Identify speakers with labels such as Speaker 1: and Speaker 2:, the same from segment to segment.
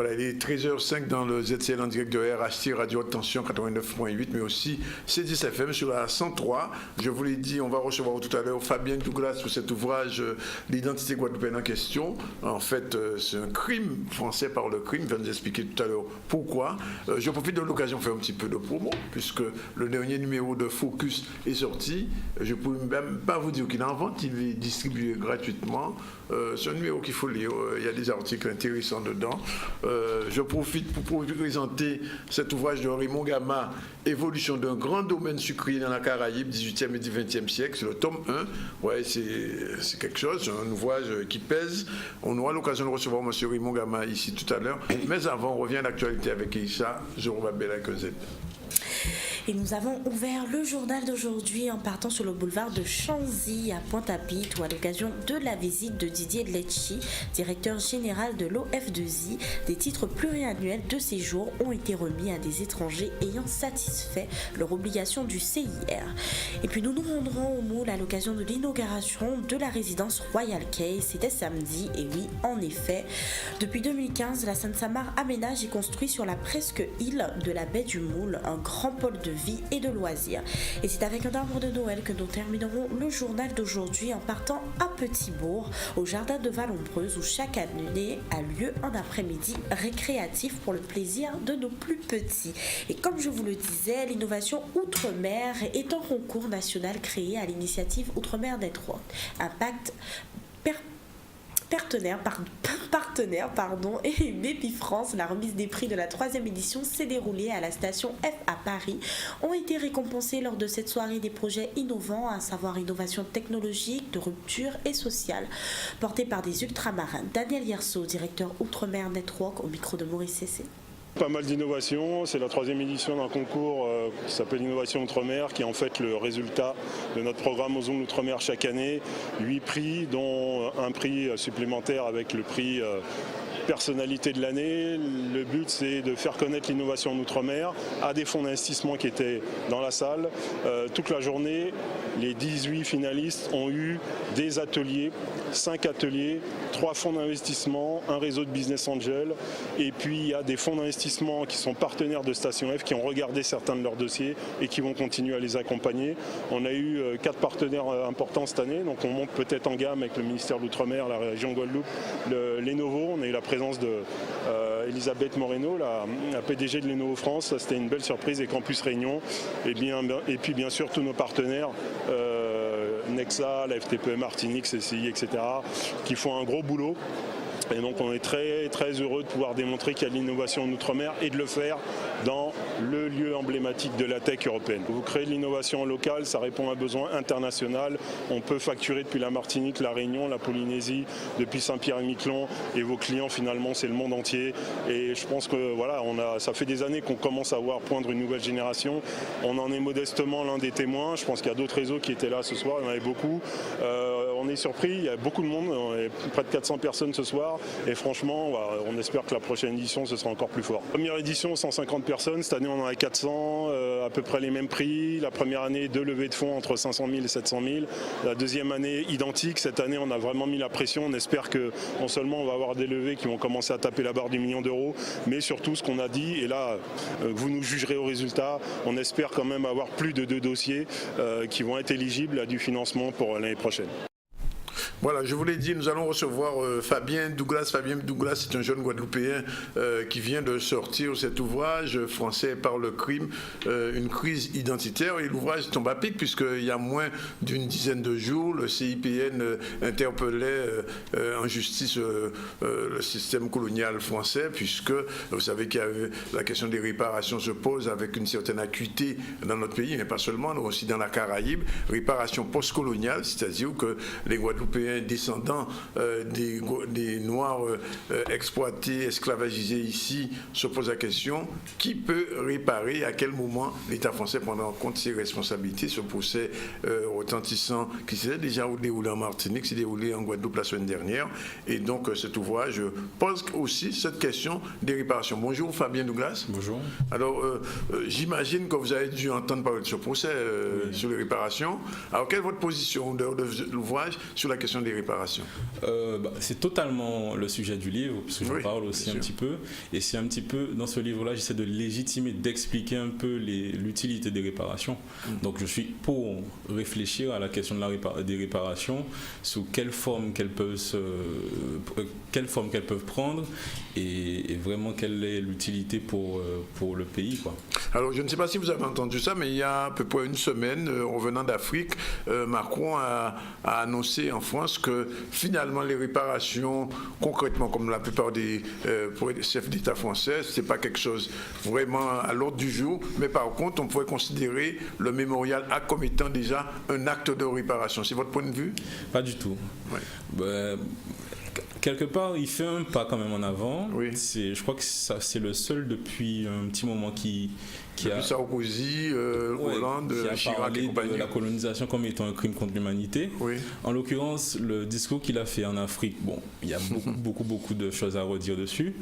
Speaker 1: Voilà, il est 13h05 dans le ZCL en direct de RHT Radio Attention 89.8, mais aussi C10 FM sur la 103. Je vous l'ai dit, on va recevoir tout à l'heure Fabien Douglas pour cet ouvrage L'identité guadeloupéenne en question. En fait, c'est un crime, français par le crime. Il va nous expliquer tout à l'heure pourquoi. Je profite de l'occasion de faire un petit peu de promo, puisque le dernier numéro de Focus est sorti. Je ne peux même pas vous dire qu'il est en vente, il est distribué gratuitement. C'est un numéro qu'il faut lire, il y a des articles intéressants dedans. Je profite pour vous présenter cet ouvrage de Raymond Gama, Évolution d'un grand domaine sucrier dans la Caraïbe, 18e et 20e siècle. C'est le tome 1. Ouais, c'est quelque chose, c'est un ouvrage qui pèse. On aura l'occasion de recevoir M. Raymond Gama ici tout à l'heure. Mais avant, on revient à l'actualité avec Issa Zorobabel avec Z.
Speaker 2: Et nous avons ouvert le journal d'aujourd'hui en partant sur le boulevard de Chanzy à Pointe-à-Pitre, où à l'occasion de la visite de Didier Lecci, directeur général de l'OF2I, des titres pluriannuels de séjour ont été remis à des étrangers ayant satisfait leur obligation du CIR. Et puis nous nous rendrons au Moule à l'occasion de l'inauguration de la résidence Royal Cay. C'était samedi, et oui, en effet, depuis 2015, la Seine-Samar aménage et construit sur la presque île de la baie du Moule un grand pôle de vie et de loisirs. Et c'est avec un arbre de Noël que nous terminerons le journal d'aujourd'hui en partant à Petit-Bourg, au jardin de Vallombreuse, où chaque année a lieu un après-midi récréatif pour le plaisir de nos plus petits. Et comme je vous le disais, l'innovation Outre-mer est un concours national créé à l'initiative Outre-mer Network. Impact partenaire, et Baby France. La remise des prix de la 3e édition s'est déroulée à la station F à Paris. Ont été récompensés lors de cette soirée des projets innovants, à savoir innovation technologique, de rupture et sociale, portés par des ultramarins. Daniel Yerso, directeur Outre-mer Network, au micro de Maurice Cessé.
Speaker 3: Pas mal d'innovations, c'est la 3e édition d'un concours qui s'appelle Innovation Outre-mer, qui est en fait le résultat de notre programme Ozone Outre-mer chaque année. 8 prix, dont un prix supplémentaire avec le prix personnalité de l'année. Le but, c'est de faire connaître l'innovation en Outre-mer à des fonds d'investissement qui étaient dans la salle. Toute la journée, les 18 finalistes ont eu des ateliers, 5 ateliers, 3 fonds d'investissement, un réseau de business angel, et puis il y a des fonds d'investissement qui sont partenaires de Station F, qui ont regardé certains de leurs dossiers et qui vont continuer à les accompagner. On a eu 4 partenaires importants cette année, donc on monte peut-être en gamme avec le ministère de l'Outre-mer, la région Guadeloupe, Lenovo. On a eu la présence de Elisabeth Moreno, la PDG de Lenovo France. Ça, c'était une belle surprise, et Campus Réunion, et puis bien sûr tous nos partenaires, Nexa, la FTPE Martinique, CCI, etc., qui font un gros boulot. Et donc on est très, très heureux de pouvoir démontrer qu'il y a de l'innovation en Outre-mer et de le faire dans le lieu emblématique de la tech européenne. Vous créez de l'innovation locale, ça répond à un besoin international. On peut facturer depuis la Martinique, la Réunion, la Polynésie, depuis Saint-Pierre-et-Miquelon, et vos clients finalement c'est le monde entier. Et je pense que voilà, ça fait des années qu'on commence à voir poindre une nouvelle génération. On en est modestement l'un des témoins. Je pense qu'il y a d'autres réseaux qui étaient là ce soir, il y en avait beaucoup. On est surpris, il y a beaucoup de monde, on est près de 400 personnes ce soir, et franchement on espère que la prochaine édition ce sera encore plus fort. Première édition 150 personnes, cette année on en a 400, à peu près les mêmes prix. La première année 2 levées de fonds entre 500 000 et 700 000, la deuxième année identique. Cette année on a vraiment mis la pression, on espère que non seulement on va avoir des levées qui vont commencer à taper la barre du million d'euros, mais surtout ce qu'on a dit, et là vous nous jugerez au résultat, on espère quand même avoir plus de 2 dossiers qui vont être éligibles à du financement pour l'année prochaine.
Speaker 1: Voilà, je vous l'ai dit, nous allons recevoir Fabien Douglas. Fabien Douglas, c'est un jeune Guadeloupéen qui vient de sortir cet ouvrage, Français par le crime, une crise identitaire. Et l'ouvrage tombe à pic puisqu'il y a moins d'une dizaine de jours, le CIPN interpellait en justice le système colonial français, puisque vous savez qu'il y avait la question des réparations se pose avec une certaine acuité dans notre pays, mais pas seulement, mais aussi dans la Caraïbe. Réparation post-coloniale, c'est-à-dire que les Guadeloupéens descendants des Noirs exploités, esclavagisés ici, se posent la question, qui peut réparer, à quel moment l'État français prendra en compte ses responsabilités? Ce procès retentissant qui s'est déjà déroulé en Martinique, s'est déroulé en Guadeloupe la semaine dernière, et donc cet ouvrage pose aussi cette question des réparations. Bonjour Fabien Douglas.
Speaker 4: Bonjour.
Speaker 1: Alors j'imagine que vous avez dû entendre parler de ce procès sur les réparations. Alors quelle est votre position de l'ouvrage sur la question question des réparations.
Speaker 4: C'est totalement le sujet du livre, parce que j'en parle aussi un
Speaker 1: sûr.
Speaker 4: petit peu. Et c'est un petit peu, dans ce livre-là, j'essaie de légitimer, d'expliquer un peu l'utilité des réparations. Donc je suis pour réfléchir à la question des réparations, sous quelle forme qu'elles peuvent prendre, et vraiment quelle est l'utilité pour le pays, quoi.
Speaker 1: Alors, je ne sais pas si vous avez entendu ça, mais il y a à peu près une semaine, revenant d'Afrique, Macron a annoncé en France que finalement les réparations, concrètement, comme la plupart des chefs d'État français, ce n'est pas quelque chose vraiment à l'ordre du jour, mais par contre, on pourrait considérer le mémorial comme étant déjà un acte de réparation. C'est votre point de vue?
Speaker 4: Pas du tout.
Speaker 1: Ouais.
Speaker 4: Quelque part, il fait un pas quand même en avant.
Speaker 1: Oui.
Speaker 4: Je crois que c'est le seul depuis un petit moment qui
Speaker 1: Depuis Sarkozy, Hollande,
Speaker 4: qui a
Speaker 1: Chirac
Speaker 4: parlé
Speaker 1: et compagnie.
Speaker 4: de la colonisation comme étant un crime contre l'humanité.
Speaker 1: Oui.
Speaker 4: En l'occurrence, le discours qu'il a fait en Afrique, il y a beaucoup de choses à redire dessus,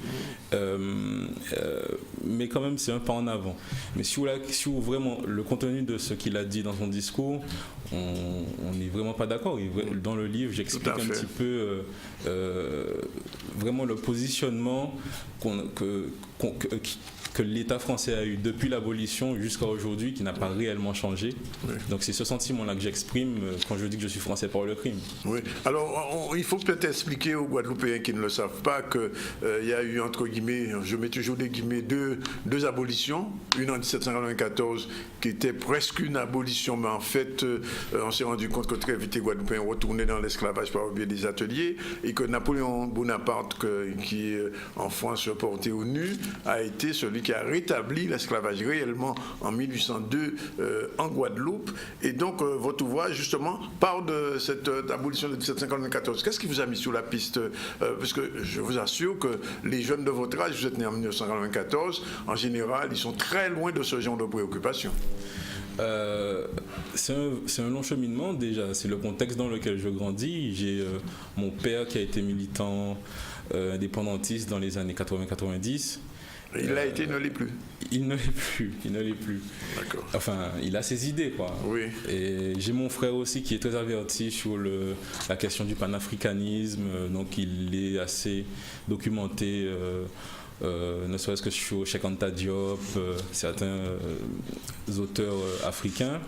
Speaker 4: mais quand même c'est un pas en avant. Mais si vous vraiment le contenu de ce qu'il a dit dans son discours, on n'est vraiment pas d'accord. Dans le livre, j'explique un petit peu vraiment le positionnement que l'État français a eu depuis l'abolition jusqu'à aujourd'hui, qui n'a pas réellement changé. Oui. Donc c'est ce sentiment-là que j'exprime quand je dis que je suis français par le crime.
Speaker 1: Oui. Alors il faut peut-être expliquer aux Guadeloupéens qui ne le savent pas qu'il y a eu, entre guillemets, je mets toujours des guillemets, deux abolitions. Une en 1794 qui était presque une abolition, mais en fait on s'est rendu compte que très vite les Guadeloupéens retournaient dans l'esclavage par le biais des ateliers, et que Napoléon Bonaparte, qui en France porté au nu, a été celui qui a rétabli l'esclavage réellement en 1802 en Guadeloupe. Et donc votre ouvrage justement parle de cette abolition de 1794. Qu'est-ce qui vous a mis sur la piste? Parce que je vous assure que les jeunes de votre âge, vous êtes nés en 1994, en général ils sont très loin de ce genre de préoccupation.
Speaker 4: C'est un long cheminement déjà, c'est le contexte dans lequel je grandis. J'ai mon père qui a été militant indépendantiste dans les années 80-90.
Speaker 1: Il l'a été, il ne l'est plus.
Speaker 4: Il ne l'est plus. D'accord. Enfin, il a ses idées, quoi.
Speaker 1: Oui.
Speaker 4: Et j'ai mon frère aussi qui est très averti sur la question du panafricanisme, donc il est assez documenté, ne serait-ce que sur Cheikh Anta Diop, certains auteurs africains.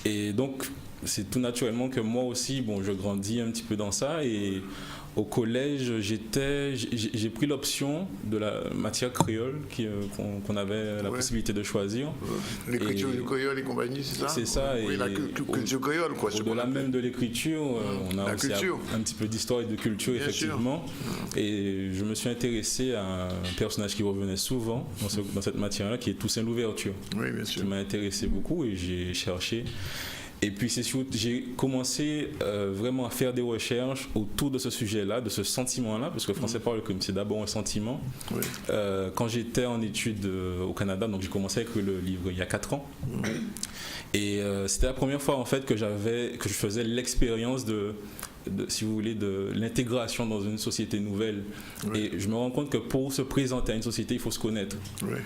Speaker 4: Et donc, c'est tout naturellement que moi aussi, je grandis un petit peu dans ça. Et au collège, j'ai pris l'option de la matière créole qu'on avait la possibilité de choisir.
Speaker 1: L'écriture du créole et compagnie, c'est ça?
Speaker 4: C'est ça.
Speaker 1: Oui, la culture créole, quoi.
Speaker 4: Au-delà même de l'écriture, on a aussi un petit peu d'histoire et de culture, bien effectivement. Sûr. Et je me suis intéressé à un personnage qui revenait souvent dans cette matière-là, qui est Toussaint Louverture.
Speaker 1: Oui, bien sûr.
Speaker 4: Qui m'a intéressé beaucoup, et j'ai cherché. Et puis j'ai commencé vraiment à faire des recherches autour de ce sujet-là, de ce sentiment-là, parce que Français par le crime, c'est d'abord un sentiment. Oui. Quand j'étais en études au Canada, donc j'ai commencé à écrire le livre il y a 4 ans. Et c'était la première fois en fait que je faisais l'expérience si vous voulez, de l'intégration dans une société nouvelle. Oui. Et je me rends compte que pour se présenter à une société, il faut se connaître. Oui.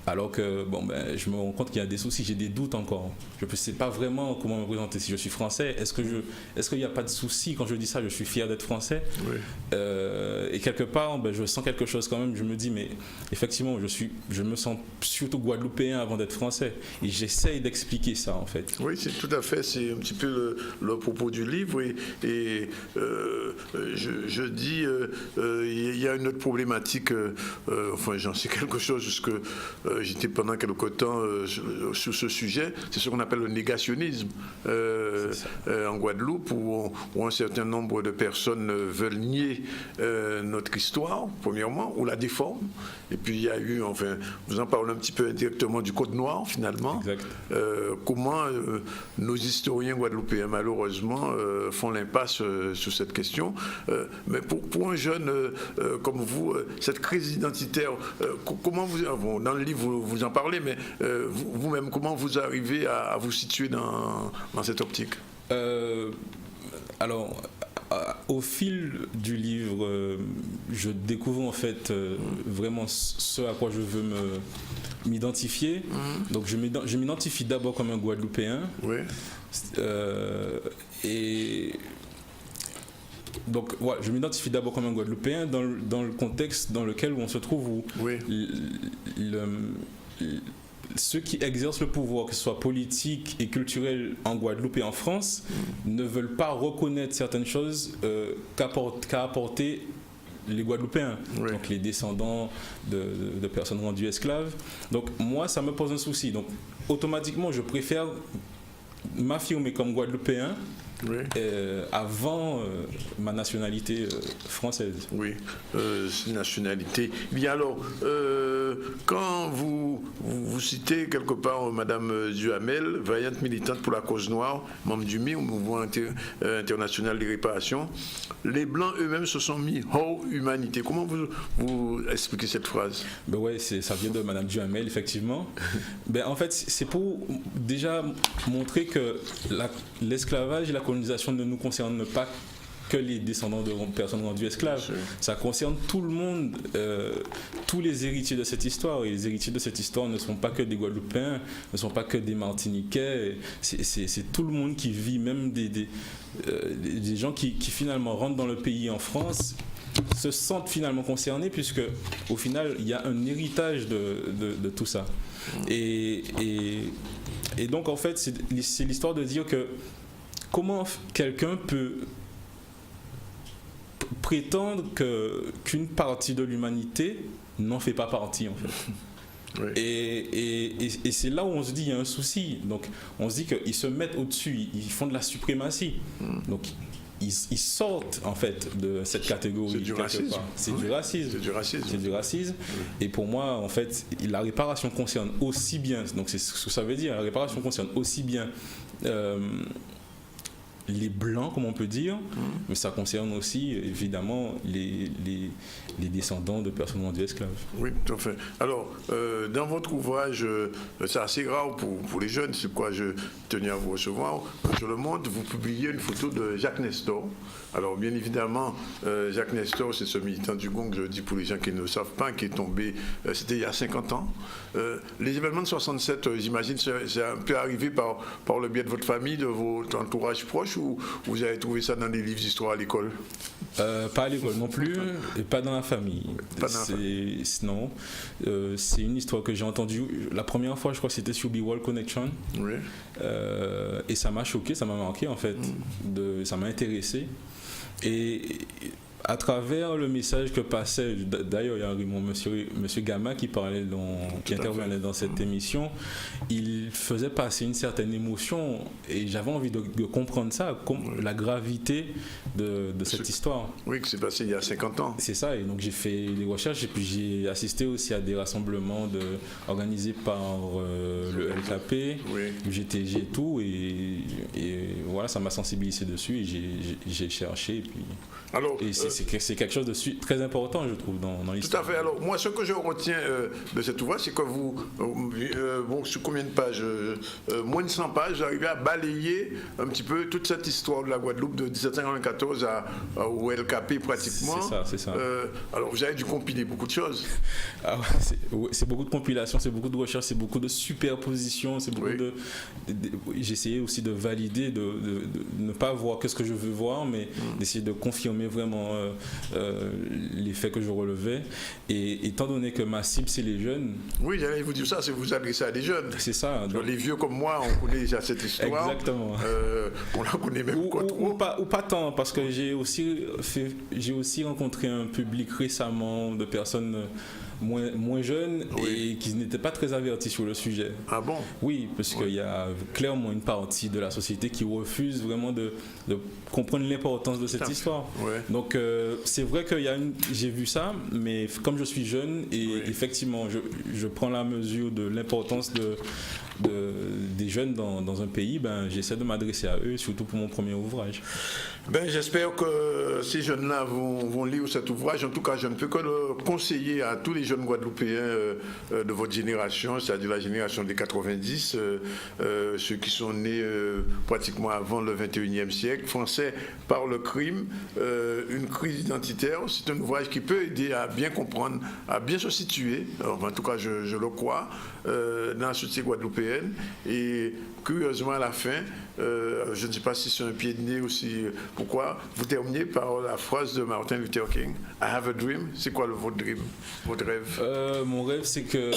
Speaker 4: Alors que je me rends compte qu'il y a des soucis, j'ai des doutes encore. Je ne sais pas vraiment comment me présenter. Si je suis français, est-ce qu'il n'y a pas de soucis quand je dis ça? Je suis fier d'être français. Oui. Et quelque part, je sens quelque chose quand même. Je me dis, mais effectivement, je me sens surtout guadeloupéen avant d'être français. Et j'essaye d'expliquer ça, en fait.
Speaker 1: Oui, c'est tout à fait. C'est un petit peu le propos du livre. Et je dis, il y a une autre problématique. Enfin, j'en sais quelque chose, puisque j'étais pendant quelque temps sur ce sujet. C'est ce qu'on appelle le négationnisme en Guadeloupe, où un certain nombre de personnes veulent nier notre histoire, premièrement, ou la déforment. Et puis il y a eu, enfin, vous en parlez un petit peu indirectement du Code noir, finalement. Comment nos historiens guadeloupéens, malheureusement, font l'impasse sur cette question. Mais pour un jeune comme vous, cette crise identitaire, comment vous, dans le livre, vous en parlez, mais vous-même, comment vous arrivez à vous situer dans cette optique?
Speaker 4: Alors, au fil du livre, je découvre en fait vraiment ce à quoi je veux m'identifier. Donc je m'identifie d'abord comme un Guadeloupéen.
Speaker 1: Oui.
Speaker 4: Et donc voilà, je m'identifie d'abord comme un Guadeloupéen dans le contexte dans lequel on se trouve, où ceux qui exercent le pouvoir, que ce soit politique et culturel en Guadeloupe et en France, ne veulent pas reconnaître certaines choses qu'a apporté les Guadeloupéens, donc les descendants de personnes rendues esclaves. Donc moi, ça me pose un souci. Donc automatiquement, je préfère m'affirmer comme Guadeloupéen avant ma nationalité française.
Speaker 1: Oui, nationalité. Bien alors, quand vous citez quelque part Madame Duhamel, vaillante militante pour la cause noire, membre du MI, au mouvement international des réparations, les Blancs eux-mêmes se sont mis hors humanité. Comment vous expliquez cette phrase?
Speaker 4: Ben ouais, ça vient de Madame Duhamel, effectivement. Ben en fait, c'est pour déjà montrer que l'esclavage et la colonisation ne nous concernent pas que les descendants de personnes rendues esclaves. Ça concerne tout le monde, tous les héritiers de cette histoire. Et les héritiers de cette histoire ne sont pas que des Guadeloupéens, ne sont pas que des Martiniquais. C'est tout le monde qui vit, même des gens qui finalement rentrent dans le pays en France, se sentent finalement concernés, puisque au final il y a un héritage de tout ça. Et donc en fait c'est l'histoire de dire que comment quelqu'un peut prétendre qu'une partie de l'humanité n'en fait pas partie en fait. Et c'est là où on se dit il y a un souci. Donc on se dit qu'ils se mettent au-dessus, ils font de la suprématie. Donc ils sortent en fait de cette catégorie.
Speaker 1: C'est du racisme.
Speaker 4: C'est du racisme.
Speaker 1: C'est du racisme.
Speaker 4: C'est du racisme. Et pour moi, en fait, la réparation concerne aussi bien, donc c'est ce que ça veut dire, la réparation concerne aussi bien les Blancs, comme on peut dire, mais ça concerne aussi évidemment les descendants de personnes rendues esclaves.
Speaker 1: Oui, tout à fait. Alors, dans votre ouvrage, c'est assez rare pour les jeunes, c'est pourquoi je tenais à vous recevoir. Je le montre, vous publiez une photo de Jacques Nestor. Alors, bien évidemment, Jacques Nestor, c'est ce militant du Gong, je dis pour les gens qui ne le savent pas, qui est tombé, c'était il y a 50 ans. Les événements de 67, j'imagine, c'est un peu arrivé par le biais de votre famille, de votre entourage proche, ou vous avez trouvé ça dans des livres d'histoire à l'école?
Speaker 4: Pas à l'école non plus, et pas dans la famille. Non, c'est une histoire que j'ai entendue la première fois, je crois que c'était sur Be World Connection.
Speaker 1: Oui.
Speaker 4: Et ça m'a choqué, ça m'a marqué en fait, ça m'a intéressé. Et à travers le message que passait, d'ailleurs il y a monsieur Gama qui parlait, qui intervenait dans cette émission, il faisait passer une certaine émotion et j'avais envie de comprendre ça, la gravité de cette histoire.
Speaker 1: Oui, que c'est passé il y a 50 ans.
Speaker 4: C'est ça, et donc j'ai fait des recherches et puis j'ai assisté aussi à des rassemblements organisés par le LKP, le GTG et tout, et voilà, ça m'a sensibilisé dessus et j'ai cherché. Et puis,
Speaker 1: alors,
Speaker 4: c'est quelque chose de très important, je trouve, dans l'histoire.
Speaker 1: Tout à fait. Alors, moi, ce que je retiens de cet ouvrage, c'est que vous, sur combien de pages, moins de 100 pages, vous arrivez à balayer un petit peu toute cette histoire de la Guadeloupe de 1794 au LKP pratiquement.
Speaker 4: C'est ça.
Speaker 1: Alors, vous avez dû compiler beaucoup de choses.
Speaker 4: Ah ouais, c'est beaucoup de compilations, c'est beaucoup de recherches, c'est beaucoup de superpositions, c'est beaucoup j'ai essayé aussi de valider, de ne pas voir que ce que je veux voir, mais d'essayer de confirmer vraiment les faits que je relevais. Et étant donné que ma cible, c'est les jeunes...
Speaker 1: Oui, j'allais vous dire ça, c'est vous adresser à des jeunes.
Speaker 4: C'est ça.
Speaker 1: Donc, les vieux comme moi, on connaît déjà cette histoire.
Speaker 4: Exactement.
Speaker 1: On la connaît même pas trop.
Speaker 4: Ou pas tant, parce que j'ai aussi rencontré un public récemment de personnes moins jeunes et qui n'étaient pas très avertis sur le sujet.
Speaker 1: Ah bon?
Speaker 4: Oui, parce qu'il y a clairement une partie de la société qui refuse vraiment de comprendre l'importance de cette histoire. Donc c'est vrai que j'ai vu ça, mais comme je suis jeune et effectivement je prends la mesure de l'importance des jeunes dans un pays, j'essaie de m'adresser à eux, surtout pour mon premier ouvrage.
Speaker 1: J'espère que ces jeunes-là vont lire cet ouvrage. En tout cas, je ne peux que le conseiller à tous les jeunes Guadeloupéens de votre génération, c'est-à-dire la génération des 90, ceux qui sont nés pratiquement avant le 21e siècle, français par le crime, une crise identitaire. C'est un ouvrage qui peut aider à bien comprendre, à bien se situer, en tout cas je le crois, dans la société guadeloupéenne. Et curieusement, à la fin, je ne sais pas si c'est un pied de nez ou si... Pourquoi vous terminez par la phrase de Martin Luther King, I have a dream. C'est quoi votre dream, votre rêve?
Speaker 4: Mon rêve, c'est que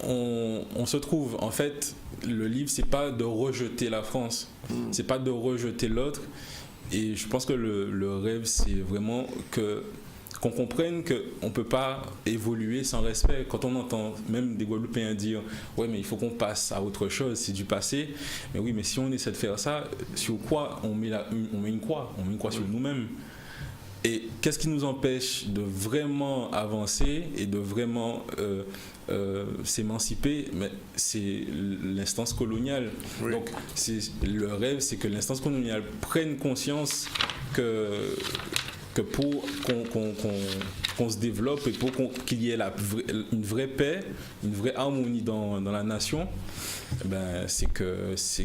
Speaker 4: on se trouve, en fait, le livre, c'est pas de rejeter la France, c'est pas de rejeter l'autre. Et je pense que le rêve, c'est vraiment qu'on comprenne qu'on ne peut pas évoluer sans respect. Quand on entend même des Guadeloupéens dire « ouais, mais il faut qu'on passe à autre chose, c'est du passé », mais oui, mais si on essaie de faire ça, sur quoi on met une croix sur nous-mêmes. Et qu'est-ce qui nous empêche de vraiment avancer et de vraiment s'émanciper? Mais c'est l'instance coloniale. Oui. Donc le rêve, c'est que l'instance coloniale prenne conscience que pour qu'on se développe et pour qu'il y ait une vraie paix, une vraie harmonie dans la nation, c'est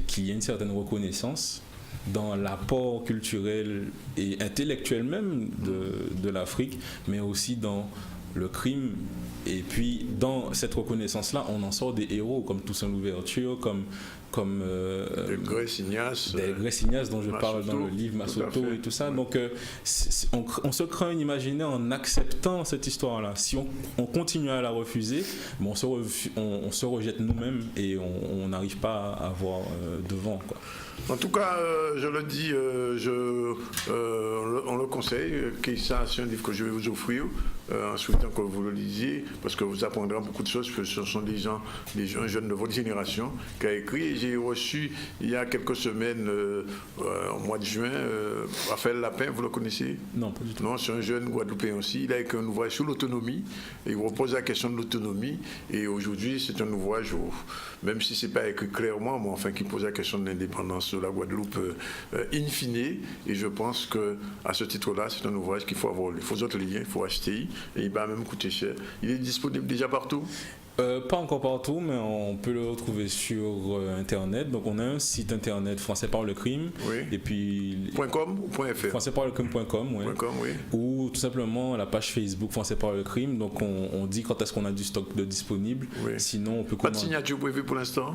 Speaker 4: qu'il y ait une certaine reconnaissance dans l'apport culturel et intellectuel même de l'Afrique, mais aussi dans le crime. Et puis dans cette reconnaissance-là, on en sort des héros comme Toussaint Louverture, comme
Speaker 1: des Grèce
Speaker 4: Ignace dont je parle dans le livre, Massoto et tout ça. Donc on se crée un imaginaire en acceptant cette histoire-là. Si on continue à la refuser, on se rejette nous-mêmes et on n'arrive pas à avoir devant, quoi.
Speaker 1: En tout cas, je le dis, on le conseille. Keïssa, c'est un livre que je vais vous offrir en souhaitant que vous le lisiez, parce que vous apprendrez beaucoup de choses, parce que ce sont un jeune de votre génération qui a écrit. Et j'ai reçu il y a quelques semaines, au mois de juin, Raphaël Lapin, vous le connaissez?
Speaker 4: Non, pas du tout.
Speaker 1: Non, c'est un jeune Guadeloupéen aussi. Il a écrit un ouvrage sur l'autonomie et il repose la question de l'autonomie. Et aujourd'hui, c'est un ouvrage, même si ce n'est pas écrit clairement, mais enfin, qui pose la question de l'indépendance de la Guadeloupe in fine. Et je pense qu'à ce titre-là, c'est un ouvrage qu'il faut avoir lu. Il faut autres liens, il faut acheter. Et il va même coûter cher. Il est disponible déjà partout?
Speaker 4: Pas encore partout, mais on peut le retrouver sur Internet. Donc on a un site Internet, Français par le crime.
Speaker 1: Oui.
Speaker 4: Et puis
Speaker 1: .com ou .fr?
Speaker 4: françaisparlecrime.com, oui.
Speaker 1: Oui.
Speaker 4: Ou tout simplement la page Facebook Français par le crime. Donc on dit quand est-ce qu'on a du stock de disponible.
Speaker 1: Oui.
Speaker 4: Sinon on peut
Speaker 1: Pas de signature prévue pour l'instant?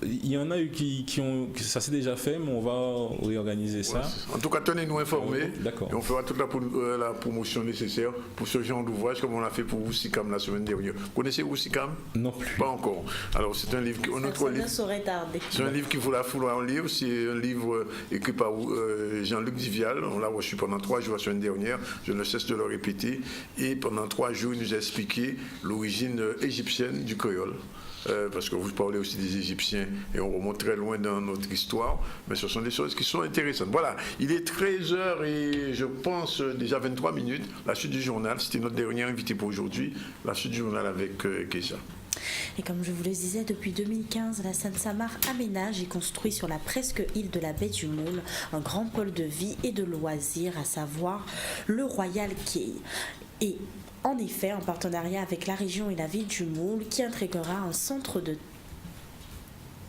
Speaker 4: Il y en a eu qui ont, ça s'est déjà fait, mais on va réorganiser ça.
Speaker 1: Ouais, en tout cas, tenez-nous informés.
Speaker 4: D'accord.
Speaker 1: Et on fera toute la promotion nécessaire pour ce genre d'ouvrage, comme on l'a fait pour Woussikam la semaine dernière. Vous connaissez Woussikam?
Speaker 4: Non plus.
Speaker 1: Pas encore. Alors, c'est un livre c'est un livre qu'il faut falloir lire. C'est un livre écrit par Jean-Luc Divial. On l'a reçu pendant 3 jours la semaine dernière. Je ne cesse de le répéter. Et pendant 3 jours, il nous a expliqué l'origine égyptienne du créole. Parce que vous parlez aussi des Égyptiens et on remonte très loin dans notre histoire, mais ce sont des choses qui sont intéressantes. Voilà, il est 13h et je pense déjà 23 minutes. La suite du journal, c'était notre dernier invité pour aujourd'hui. La suite du journal avec Keïssa.
Speaker 2: Et comme je vous le disais, depuis 2015, la Seine-Saint-Marc aménage et construit sur la presque île de la baie du Moule un grand pôle de vie et de loisirs, à savoir le Royal Quay. Et en effet, en partenariat avec la région et la ville du Moule, qui intégrera un centre de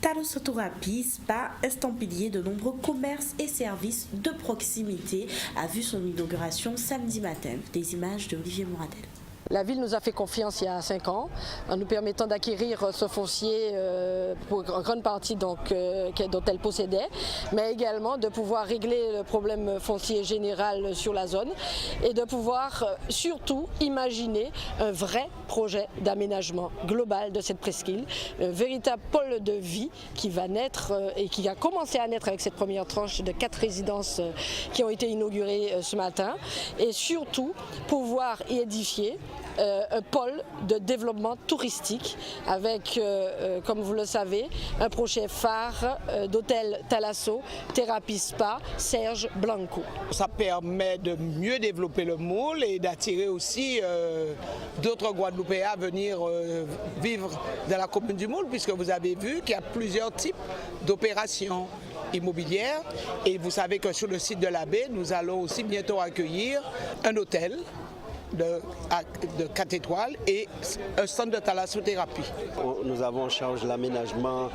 Speaker 2: thalassothérapie, spa, estampillier, de nombreux commerces et services de proximité, a vu son inauguration samedi matin. Des images de Olivier Mouradel.
Speaker 5: La ville nous a fait confiance il y a 5 ans en nous permettant d'acquérir ce foncier pour une grande partie dont elle possédait, mais également de pouvoir régler le problème foncier général sur la zone et de pouvoir surtout imaginer un vrai projet d'aménagement global de cette presqu'île, un véritable pôle de vie qui va naître et qui a commencé à naître avec cette première tranche de 4 résidences qui ont été inaugurées ce matin, et surtout pouvoir y édifier un pôle de développement touristique avec, comme vous le savez, un projet phare d'hôtel Thalasso, Thérapie Spa, Serge Blanco.
Speaker 6: Ça permet de mieux développer le Moule et d'attirer aussi d'autres Guadeloupéens à venir vivre dans la commune du Moule, puisque vous avez vu qu'il y a plusieurs types d'opérations immobilières. Et vous savez que sur le site de la baie, nous allons aussi bientôt accueillir un hôtel de 4 étoiles et un centre de thalassothérapie.
Speaker 7: Nous avons en charge l'aménagement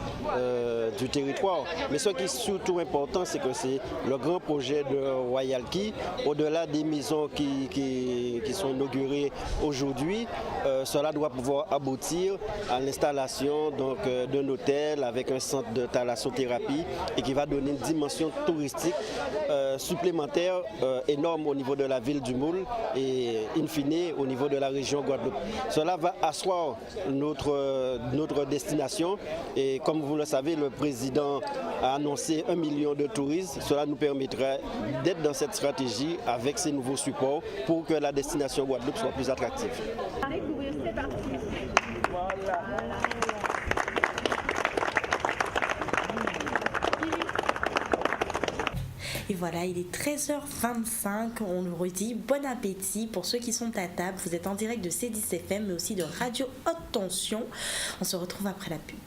Speaker 7: du territoire. Mais ce qui est surtout important, c'est que c'est le grand projet de Royal Key. Au-delà des maisons qui sont inaugurées aujourd'hui, cela doit pouvoir aboutir à l'installation d'un hôtel avec un centre de thalassothérapie et qui va donner une dimension touristique supplémentaire énorme au niveau de la ville du Moule et in fine au niveau de la région Guadeloupe. Cela va asseoir notre destination et comme vous le savez, le président a annoncé 1 million de touristes. Cela nous permettra d'être dans cette stratégie avec ces nouveaux supports pour que la destination Guadeloupe soit plus attractive.
Speaker 2: Et voilà, il est 13h25, on nous redit bon appétit pour ceux qui sont à table. Vous êtes en direct de C10FM mais aussi de Radio Haute Tension. On se retrouve après la pub.